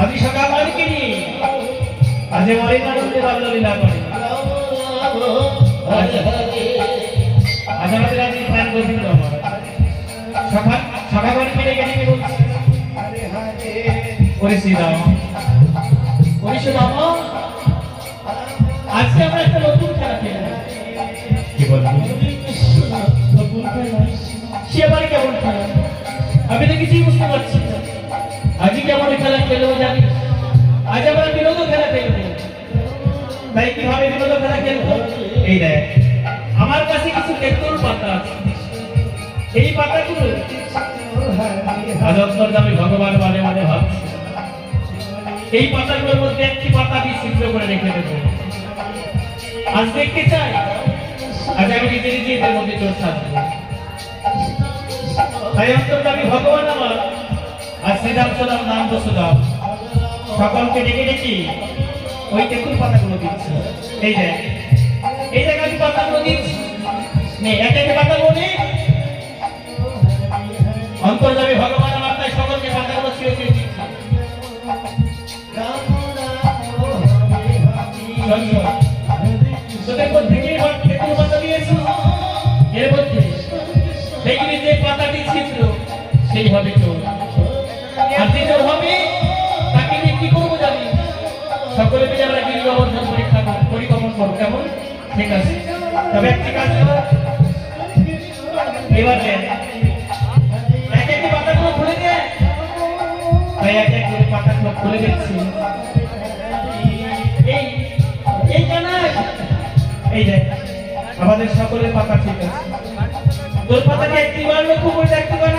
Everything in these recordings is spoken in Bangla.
আমি সকাল মালিকে নিয়ে আজ মরে আনন্দে বাল্য লীলা করে আজ আমাদের রাজি প্রাণ গোবিন্দ সকাল সকাল মালিকে রেখে নিয়ে বলছি ওরে শ্রীরাম ওরে শ্রীরাম আজকে আমরা একটা নতুন খেলা খেলবো কি বলবো নতুন খেলা সে আবার কেমন খেলা আমি তো কিছুই বুঝতে পারছি না আজই কেমন খেলা খেলবো জানি আজ আমরা বিনোদ খেলা খেলবো তাই কিভাবে বিনোদ খেলা খেলবো এই দেখ আমার কাছে কিছু তেঁতুল পাতা আছে এই পাতাগুলো আজ অন্তর্যামী ভগবান মানে মানে ভাবছি এই পাতাগুলোর মধ্যে একটি পাতা আমি ছিদ্র করে রেখে দেবো আজ দেখতে চাই আজ আমি নিজে নিজে এদের মধ্যে চোর থাকবো তাই অন্তর্যামী ভগবান আমার আর শ্রীরাম সদাম নাম তো সুদাম সকলকে ডেকে ডেকে ওই তেঁতুল পাতাগুলো দিচ্ছে এই দেখ আমি পাতাগুলো দিচ্ছি এক এক পাতা বলে অন্তর্যামী ভগবান আমার তাই সকলকে পাতাগুলো ছিঁড়ে ছিঁড়ে দিচ্ছে তোদের মধ্যে তেঁতুল পাতা দিয়েছি এর মধ্যে দেখিনি যে পাতাটি ছিঁড়ল সেই হবে চোর আর যে চোর হবে তাকে নিয়ে কি করবো জানি সকলে মিলে আমরা গিরি গোবর্ধন পরীক্ষা পরিক্রমণ করবো কেমন ঠিক আছে তবে একটি কাজ এবার এক একটি পাতাগুলো খুলে দেয় তাই এক এক করে পাতাগুলো খুলে দিচ্ছি এই জানাই এই দেখ আমাদের সকলের পাতা ঠিক আছে তোর পাতাকে একটিবার লক্ষ্য করে দেখতে পাই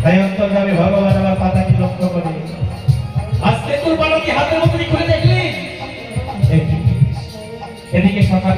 তাই অন্তর্যামী ভগবান আমার পাতাকে লক্ষ্য করে আজকে তোর পাতা কি হাতের মধ্যে খুলে দেখলি এদিকে সকাল